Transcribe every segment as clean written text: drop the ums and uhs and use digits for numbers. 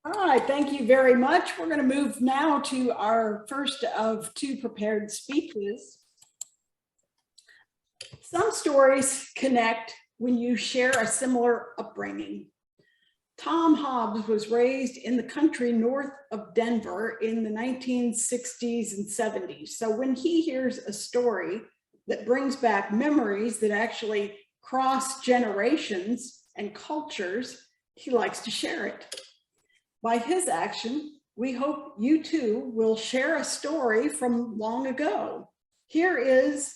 All right, thank you very much. We're going to move now to our first of two prepared speeches. Some stories connect when you share a similar upbringing. Tom Hobbs was raised in the country north of Denver in the 1960s and 70s. So when he hears a story that brings back memories that actually cross generations and cultures, he likes to share it. By his action, we hope you too will share a story from long ago. Here is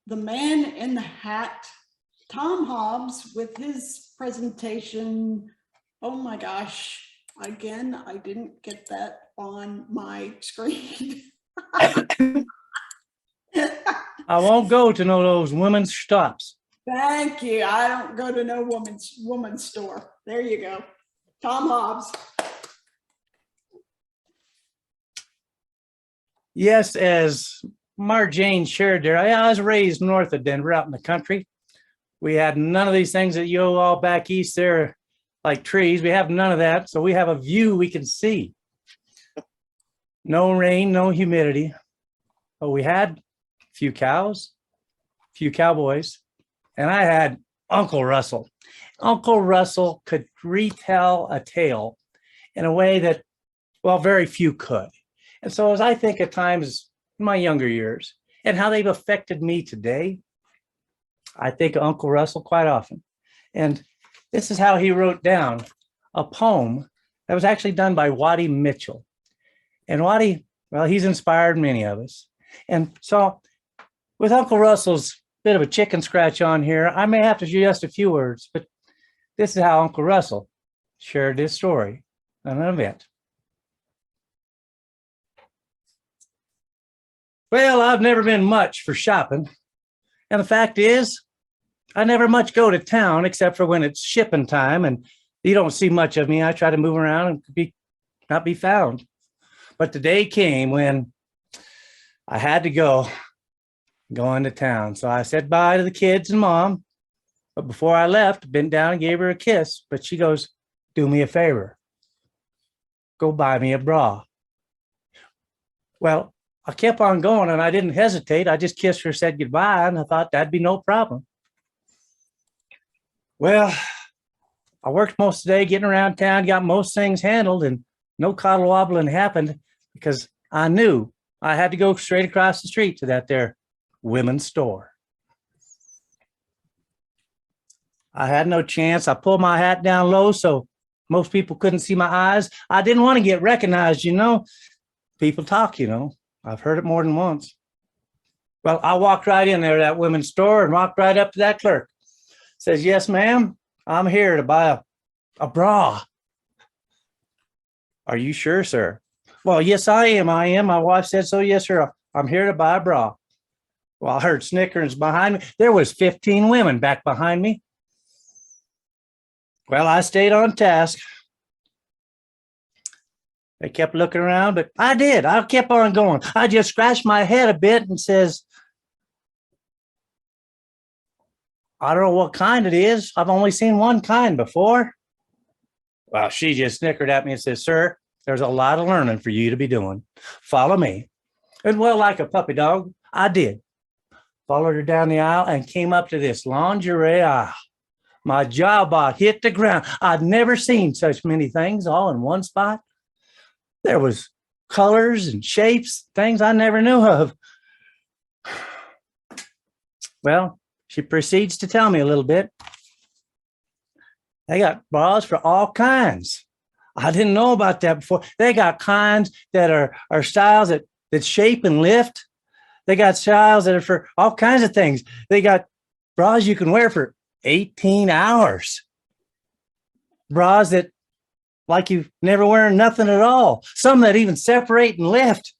the man in the hat, Tom Hobbs, with his presentation. Oh my gosh, again, I didn't get that on my screen. I won't go to no those women's stops. Thank you. I don't go to no woman's store. There you go. Tom Hobbs. Yes, as Mar Jane shared there, I was raised north of Denver, out in the country. We had none of these things that you all back east there, like trees. We have none of that. So we have a view we can see. No rain, no humidity. But we had a few cows, a few cowboys, and I had Uncle Russell. Uncle Russell could retell a tale in a way that, well, very few could. And so as I think at times in my younger years and how they've affected me today, I think of Uncle Russell quite often. And this is how he wrote down a poem that was actually done by Waddy Mitchell. And Waddy, well, he's inspired many of us. And so with Uncle Russell's bit of a chicken scratch on here, I may have to just a few words, but this is how Uncle Russell shared this story on an event. Well, I've never been much for shopping. And the fact is, I never much go to town except for when it's shipping time and you don't see much of me. I try to move around and not be found. But the day came when I had to go into town. So I said bye to the kids and Mom. But before I left, bent down and gave her a kiss. But she goes, do me a favor. Go buy me a bra. Well, I kept on going and I didn't hesitate. I just kissed her, said goodbye, and I thought that'd be no problem. Well, I worked most of the day getting around town, got most things handled, and no coddle wobbling happened because I knew I had to go straight across the street to that there women's store. I had no chance. I pulled my hat down low so most people couldn't see my eyes. I didn't want to get recognized, you know. People talk, you know. I've heard it more than once. Well, I walked right in there, that women's store, and walked right up to that clerk. Says, yes, ma'am, I'm here to buy a bra. Are you sure, sir? Well, yes, I am. My wife said so. Yes, sir. I'm here to buy a bra. Well, I heard snickerings behind me. There was 15 women back behind me. Well, I stayed on task. I kept looking around, but I did. I kept on going. I just scratched my head a bit and says, I don't know what kind it is. I've only seen one kind before. Well, she just snickered at me and says, sir, there's a lot of learning for you to be doing. Follow me. And well, like a puppy dog, I did. Followed her down the aisle and came up to this lingerie aisle. My jaw about hit the ground. I'd never seen such many things all in one spot. There was colors and shapes, things I never knew of. Well, she proceeds to tell me a little bit. They got bras for all kinds. I didn't know about that before. They got kinds that are styles that shape and lift. They got styles that are for all kinds of things. They got bras you can wear for 18 hours. Bras that like you've never wearing nothing at all. Some that even separate and lift.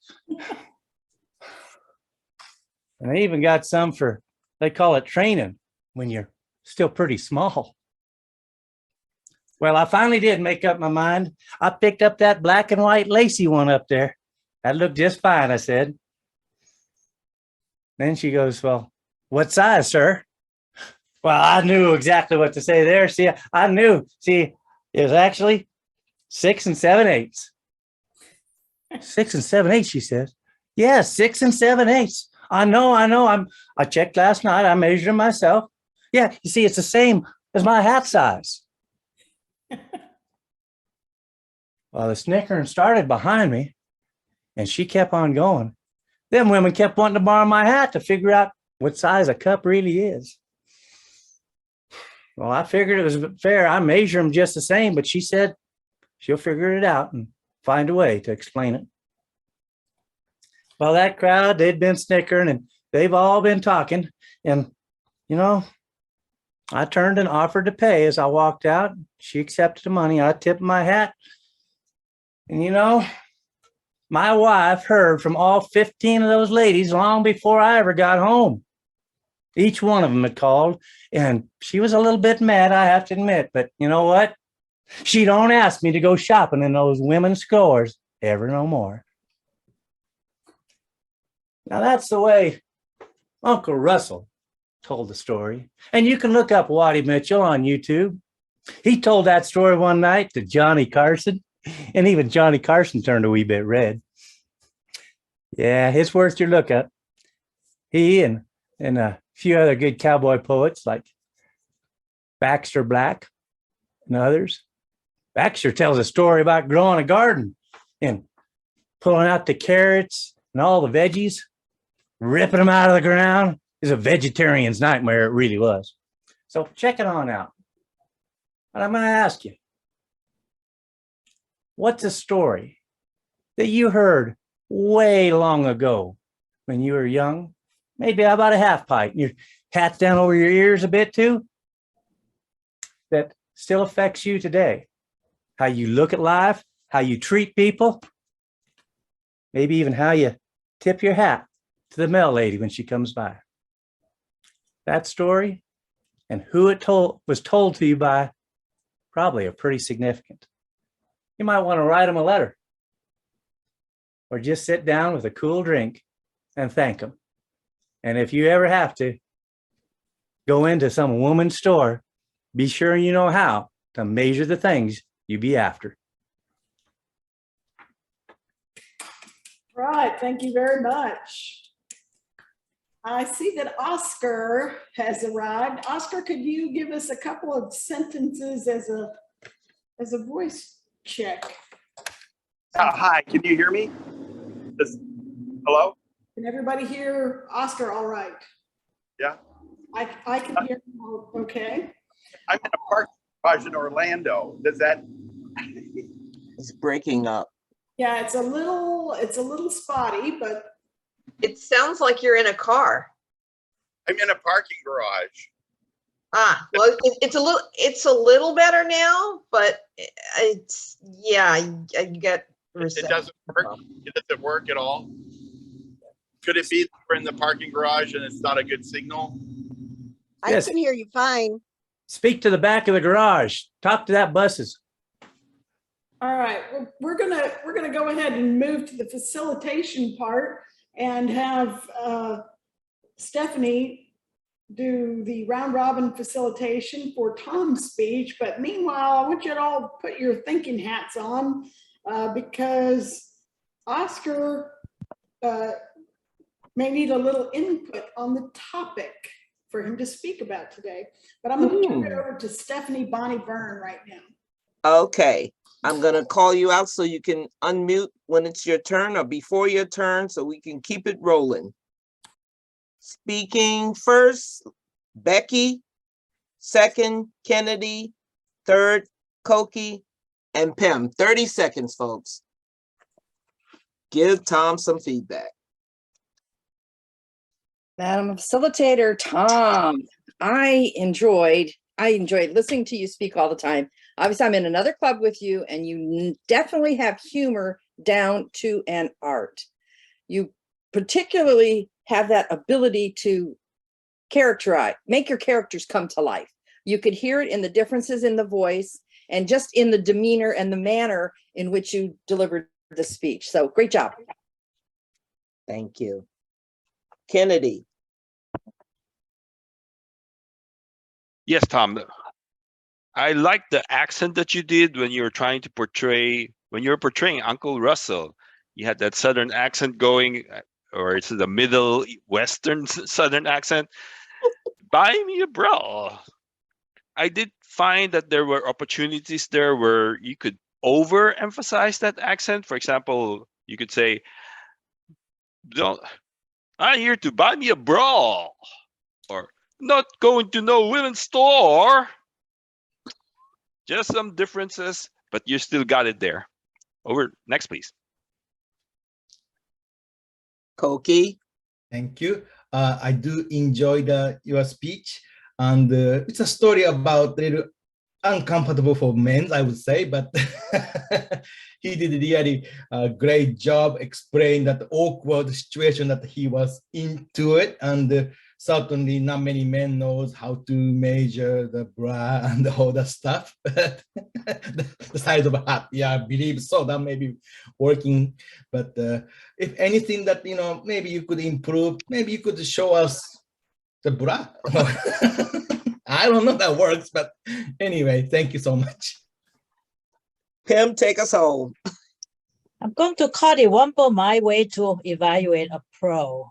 And they even got some for, they call it training when you're still pretty small. Well, I finally did make up my mind. I picked up that black and white lacy one up there. That looked just fine, I said. Then she goes, well, what size, sir? Well, I knew exactly what to say there. See, I knew. See, it was actually 6 7/8. 6 7/8, she says. Yeah, 6 7/8. I know. I checked last night. I measured them myself. Yeah, you see, it's the same as my hat size. Well, the snickering started behind me, and she kept on going. Them women kept wanting to borrow my hat to figure out what size a cup really is. Well, I figured it was fair. I measure them just the same, but she said she'll figure it out and find a way to explain it. Well, that crowd, they'd been snickering and they've all been talking. And, you know, I turned and offered to pay as I walked out. She accepted the money. I tipped my hat. And, you know, my wife heard from all 15 of those ladies long before I ever got home. Each one of them had called, and she was a little bit mad, I have to admit. But you know what? She don't ask me to go shopping in those women's stores ever no more. Now, that's the way Uncle Russell told the story. And you can look up Waddy Mitchell on YouTube. He told that story one night to Johnny Carson, and even Johnny Carson turned a wee bit red. Yeah, it's worth your look up. He and a few other good cowboy poets like Baxter Black and others. Baxter tells a story about growing a garden and pulling out the carrots and all the veggies, ripping them out of the ground. It's a vegetarian's nightmare, it really was. So check it on out. And I'm going to ask you, what's a story that you heard way long ago when you were young? Maybe about a half pint, your hat's down over your ears a bit too, that still affects you today. How you look at life, how you treat people, maybe even how you tip your hat to the mail lady when she comes by. That story and who it was told to you by probably are pretty significant. You might want to write them a letter or just sit down with a cool drink and thank them. And if you ever have to go into some woman's store, be sure you know how to measure the things you be after. Right, thank you very much. I see that Oscar has arrived. Oscar, could you give us a couple of sentences as a voice check? Hi, can you hear me? Hello? Can everybody hear Oscar all right? Yeah. I can hear him okay. I'm in a parking garage in Orlando. Does that? It's breaking up. Yeah, it's a little spotty, but It sounds like you're in a car. I'm in a parking garage. Ah, well, it's a little better now, but it's, yeah, you get It doesn't work. It doesn't work at all. Could it be that we're in the parking garage and it's not a good signal? Yes. I can hear you fine. Speak to the back of the garage. Talk to that buses. all right. Well, we're gonna go ahead and move to the facilitation part and have Stephanie do the round robin facilitation for Tom's speech. But meanwhile, I want you to all put your thinking hats on because Oscar may need a little input on the topic for him to speak about today. But I'm going to turn it over to Stephanie Bonnie Byrne right now. Okay, I'm gonna call you out so you can unmute when it's your turn or before your turn so we can keep it rolling. Speaking first, Becky. Second, Kennedy. Third, Koki. And Pam. 30 seconds, folks. Give Tom some feedback. Madam Facilitator Tom, I enjoyed listening to you speak all the time. Obviously, I'm in another club with you, and you definitely have humor down to an art. You particularly have that ability to make your characters come to life. You could hear it in the differences in the voice and just in the demeanor and the manner in which you delivered the speech. So great job. Thank you. Kennedy. Yes, Tom. I like the accent that you did when you were trying to portray, when you were portraying Uncle Russell. You had that Southern accent going, or it's the Middle Western Southern accent. Buy me a bra. I did find that there were opportunities there where you could overemphasize that accent. For example, you could say, "Don't, I'm here to buy me a bra," or "Not going to no women's store." Just some differences, but you still got it there. Over. Next, please. Koki, Thank you. I do enjoy your speech, and it's a story about little uncomfortable for men, I would say, but he did really a great job explaining that awkward situation that he was into it, and certainly not many men knows how to measure the bra and all that stuff. But the size of a hat, yeah, I believe so. That may be working, but if anything that maybe you could improve, maybe you could show us the bra. I don't know if that works, but anyway, thank you so much. Pim, take us home. I'm going to cottywomple my way to evaluate a pro.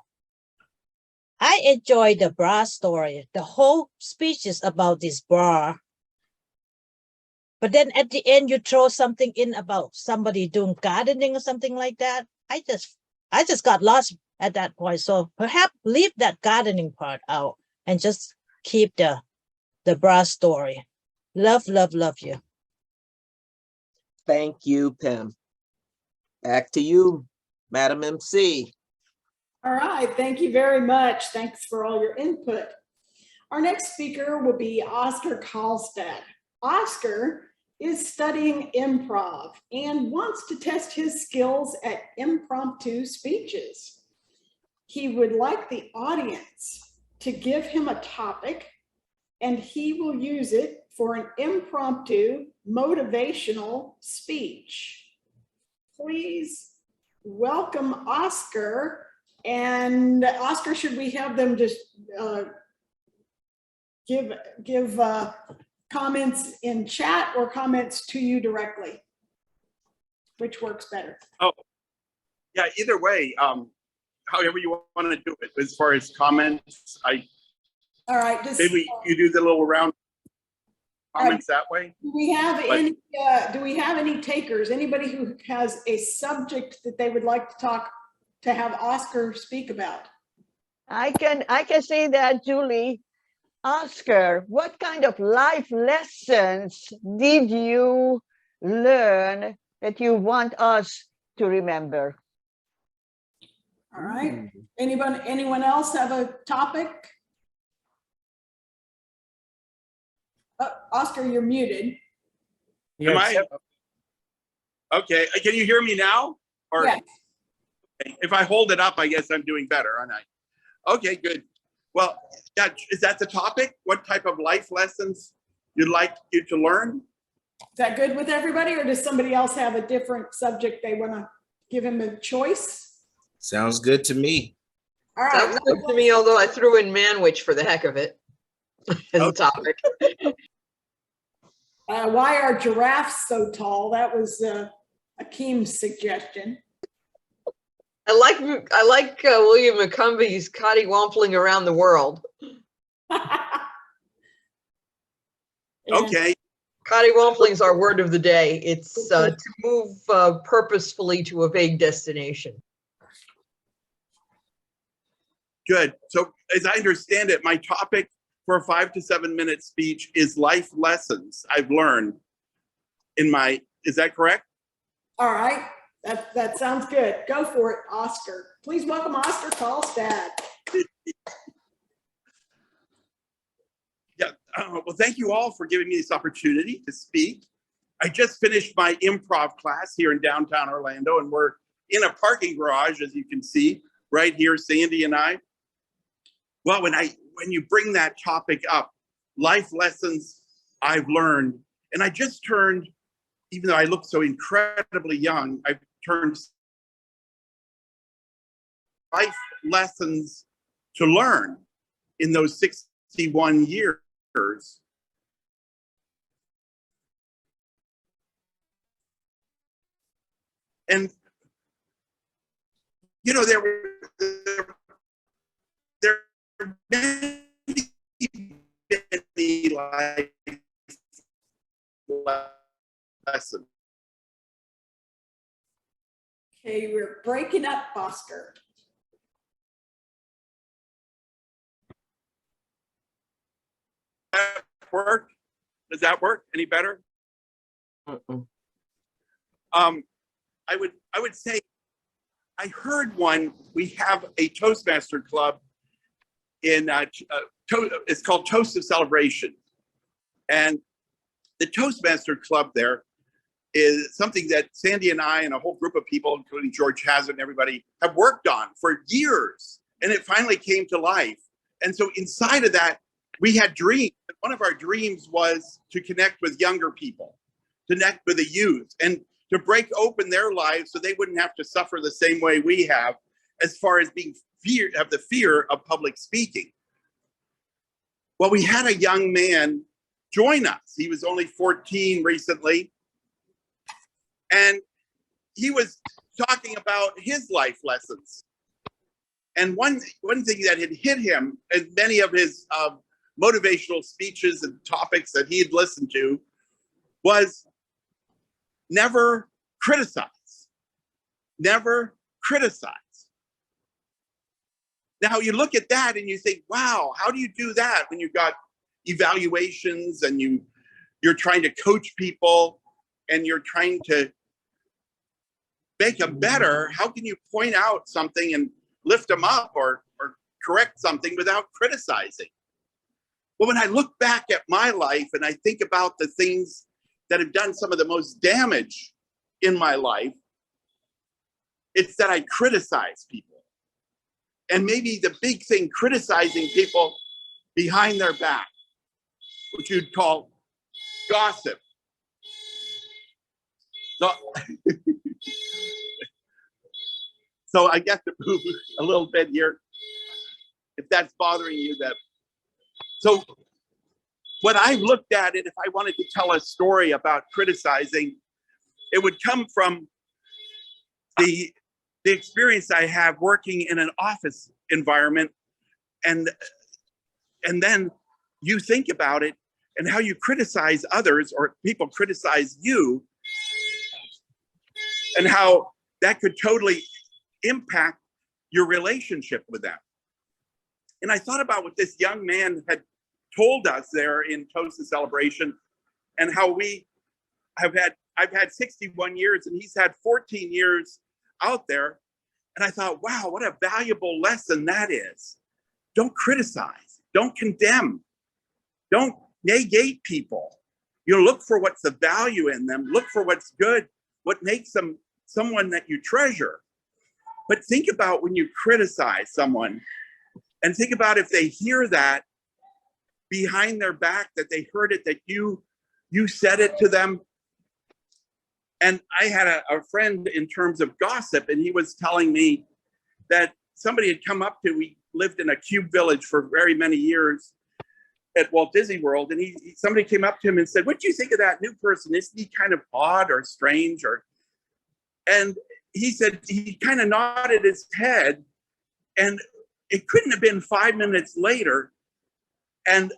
I enjoyed the bra story. The whole speech is about this bra. But then at the end, you throw something in about somebody doing gardening or something like that. I just got lost at that point. So perhaps leave that gardening part out and just keep the bra story. Love, love, love you. Thank you, Pim. Back to you, Madam MC. All right, thank you very much. Thanks for all your input. Our next speaker will be Oscar Kaalstad. Oscar is studying improv and wants to test his skills at impromptu speeches. He would like the audience to give him a topic, and he will use it for an impromptu motivational speech. Please welcome Oscar. And Oscar, should we have them just give comments in chat or comments to you directly? Which works better? Oh, yeah, either way, however you want to do it. As far as comments, All right, just maybe you do the little round comments that way. do we have any takers? Anybody who has a subject that they would like to have Oscar speak about? I can say that, Julie. Oscar, what kind of life lessons did you learn that you want us to remember? All right. Anyone else have a topic? Oscar, you're muted. Am I? Okay. Can you hear me now? Or Yes. if I hold it up, I guess I'm doing better, aren't I? Okay, good. Well, yeah, is that the topic? What type of life lessons you'd like you to learn? Is that good with everybody, or does somebody else have a different subject they want to give him a choice? Sounds good to me. All right. Sounds good to me, although I threw in manwich for the heck of it as a topic. Why are giraffes so tall? That was Akeem's suggestion. I like William McCumbie's cottywampling around the world. Okay. Cottywampling is our word of the day. It's to move purposefully to a vague destination. Good. So as I understand it, my topic for a 5 to 7 minute speech is life lessons I've learned in my, is that correct? All right. That sounds good. Go for it, Oscar. Please welcome Oscar Kaalstad. Yeah. Well, thank you all for giving me this opportunity to speak. I just finished my improv class here in downtown Orlando, and we're in a parking garage, as you can see, right here, Sandy and I. Well, when you bring that topic up, life lessons I've learned, and I just turned, even though I look so incredibly young, I've turned life lessons to learn in those 61 years. And, you know, there are many life lessons. Okay, we're breaking up, Oscar. Work? Does that work any better? Mm-mm. I would say I heard one. We have a Toastmaster club in it's called Toast of Celebration, and the Toastmaster club there is something that Sandy and I and a whole group of people, including George Hazard and everybody, have worked on for years, and it finally came to life. And so inside of that, we had dreams. One of our dreams was to connect with younger people, connect with the youth, and to break open their lives so they wouldn't have to suffer the same way we have as far as being have the fear of public speaking. Well, we had a young man join us. He was only 14 recently. And he was talking about his life lessons. And one thing that had hit him, as many of his motivational speeches and topics that he had listened to, was never criticize. Never criticize. Now you look at that and you think, wow, how do you do that when you've got evaluations and you're trying to coach people and you're trying to make them better? How can you point out something and lift them up or correct something without criticizing? Well, when I look back at my life and I think about the things that have done some of the most damage in my life, it's that I criticize people. And maybe the big thing, criticizing people behind their back, which you'd call gossip. So I get to move a little bit here, if that's bothering you. So when I looked at it, if I wanted to tell a story about criticizing, it would come from the experience I have working in an office environment, and then you think about it and how you criticize others or people criticize you, and how that could totally impact your relationship with them. And I thought about what this young man had told us there in Toast of Celebration, and how I've had 61 years and he's had 14 years out there. And I thought, wow, what a valuable lesson that is. Don't criticize, don't condemn, don't negate people. You look for what's the value in them, look for what's good, what makes them someone that you treasure. But think about when you criticize someone, and think about if they hear that behind their back, that they heard it, that you said it to them. And I had a friend in terms of gossip, and he was telling me that somebody had come up to, we lived in a cube village for very many years at Walt Disney World, and somebody came up to him and said, "What do you think of that new person? Isn't he kind of odd or strange?" And he said he kind of nodded his head, and it couldn't have been 5 minutes later, and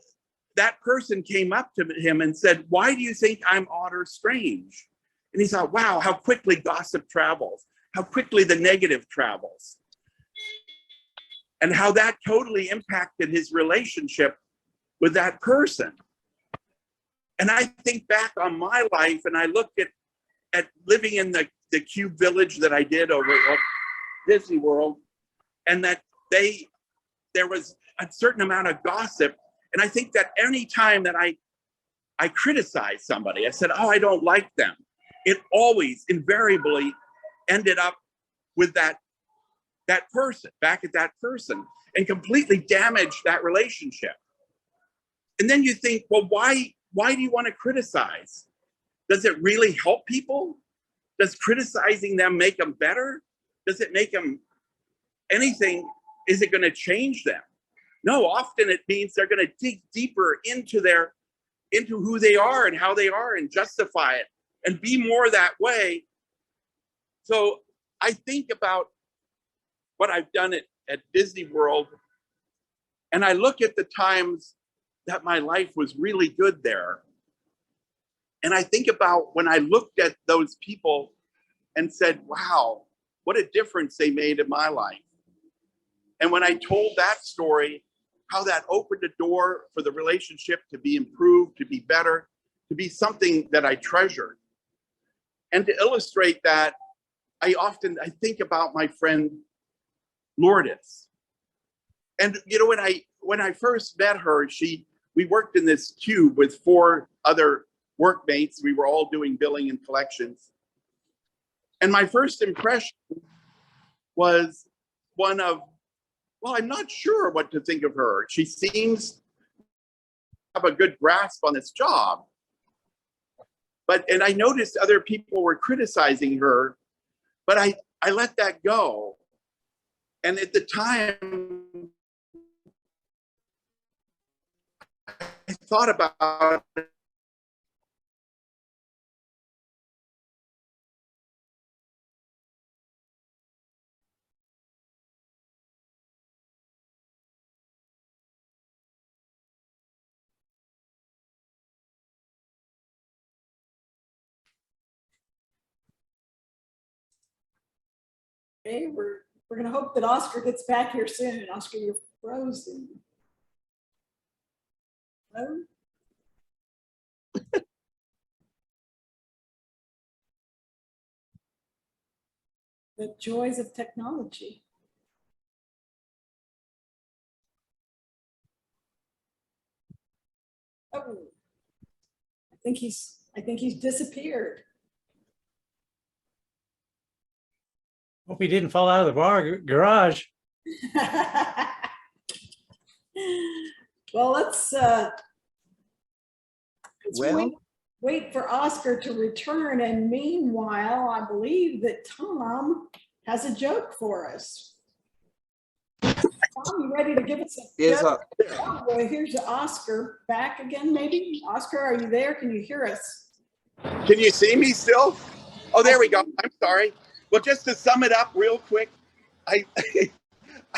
that person came up to him and said, "Why do you think I'm odd or strange?" And he thought, wow, how quickly gossip travels, how quickly the negative travels, and how that totally impacted his relationship with that person. And I think back on my life, and I looked at living in the cube village that I did over at Disney World, and that there was a certain amount of gossip. And I think that any time that I criticized somebody, I said, oh, I don't like them, it always invariably ended up with that person, back at that person, and completely damaged that relationship. And then you think, well, why do you want to criticize? Does it really help people? Does criticizing them make them better? Does it make them anything? Is it going to change them? No, often it means they're going to dig deeper into who they are and how they are, and justify it and be more that way So I think about what I've done at Disney World, and I look at the times that my life was really good there. And I think about when I looked at those people and said, wow, what a difference they made in my life. And when I told that story, how that opened a door for the relationship to be improved, to be better, to be something that I treasured. And to illustrate that, I think about my friend Lourdes. And you know, when I first met her, we worked in this cube with 4 other workmates. We were all doing billing and collections. And my first impression was one of, well, I'm not sure what to think of her. She seems to have a good grasp on this job. And I noticed other people were criticizing her, but I let that go. And at the time, I thought about it. Okay, we're gonna hope that Oscar gets back here soon. Oscar, you're frozen. Hello? The joys of technology. Oh, I think he's disappeared. Hope he didn't fall out of the garage. Well, let's Well, wait for Oscar to return. And meanwhile, I believe that Tom has a joke for us. Tom, you ready to give us a joke? Oh, well, here's Oscar back again, maybe. Oscar, are you there? Can you hear us? Can you see me still? Oh, there we go. I'm sorry. Well, just to sum it up real quick, I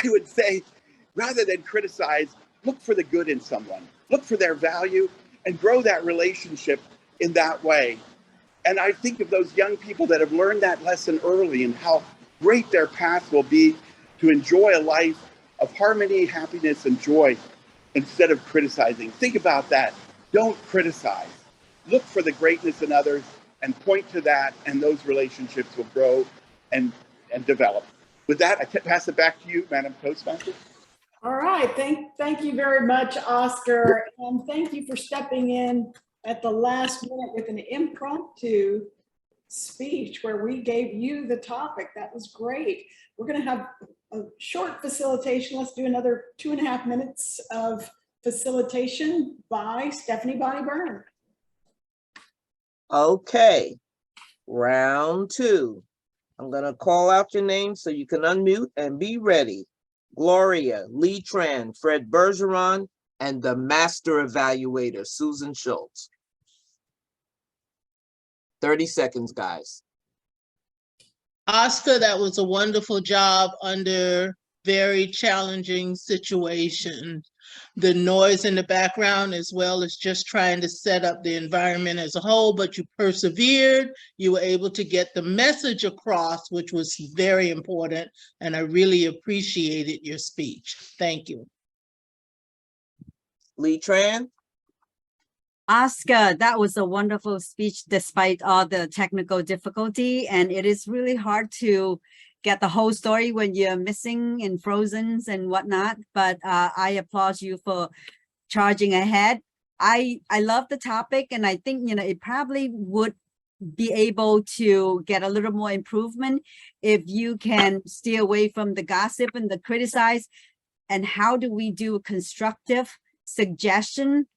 would say, rather than criticize, look for the good in someone, look for their value, and grow that relationship in that way. And I think of those young people that have learned that lesson early and how great their path will be to enjoy a life of harmony, happiness, and joy instead of criticizing. Think about that. Don't criticize. Look for the greatness in others and point to that, and those relationships will grow and develop. With that, I pass it back to you, Madam Toastmaster. All right, thank you very much, Oscar, and thank you for stepping in at the last minute with an impromptu speech where we gave you the topic. That was great. We're going to have a short facilitation. Let's do another 2.5 minutes of facilitation by Stephanie Bonnie Byrne. Okay, round 2. I'm gonna call out your name so you can unmute and be ready. Gloria, Lee Tran, Fred Bergeron, and the master evaluator, Susan Schultz. 30 seconds, guys. Oscar, that was a wonderful job under very challenging situations. The noise in the background, as well as just trying to set up the environment as a whole, but you persevered. You were able to get the message across, which was very important, and I really appreciated your speech. Thank you. Lee Tran? Oscar, that was a wonderful speech despite all the technical difficulty, and it is really hard to get the whole story when you're missing and frozen and whatnot, but I applaud you for charging ahead. I love the topic, and I think, you know, it probably would be able to get a little more improvement if you can stay away from the gossip and the criticize, and how do we do constructive suggestion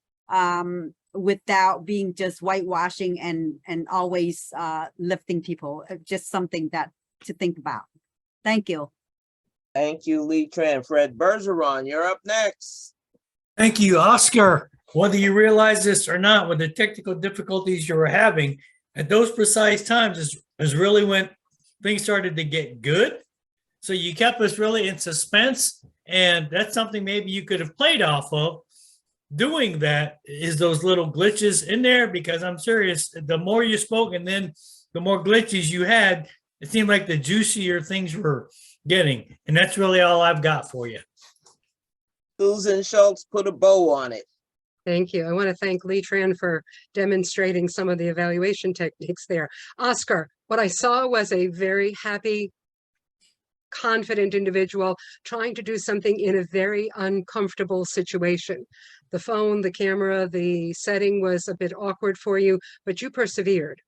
without being just whitewashing and always lifting people. Just something that to think about. Thank you. Thank you, Lee Tran. Fred Bergeron, you're up next. Thank you, Oscar. Whether you realize this or not, with the technical difficulties you were having at those precise times is really when things started to get good. So you kept us really in suspense. And that's something maybe you could have played off of. Doing that is those little glitches in there, because I'm serious, the more you spoke and then the more glitches you had, it seemed like the juicier things were getting. And that's really all I've got for you. Susan Schultz, put a bow on it. Thank you. I want to thank Lee Tran for demonstrating some of the evaluation techniques there. Oscar, what I saw was a very happy, confident individual trying to do something in a very uncomfortable situation. The phone, the camera, the setting was a bit awkward for you, but you persevered.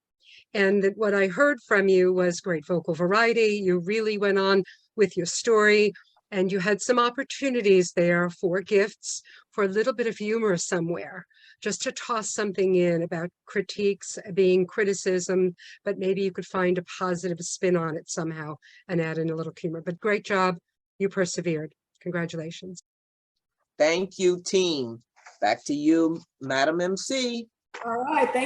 And what I heard from you was great vocal variety. You really went on with your story, and you had some opportunities there for gifts, for a little bit of humor somewhere, just to toss something in about critiques being criticism, but maybe you could find a positive spin on it somehow and add in a little humor. But great job. You persevered. Congratulations. Thank you, team. Back to you, Madam MC. All right, thank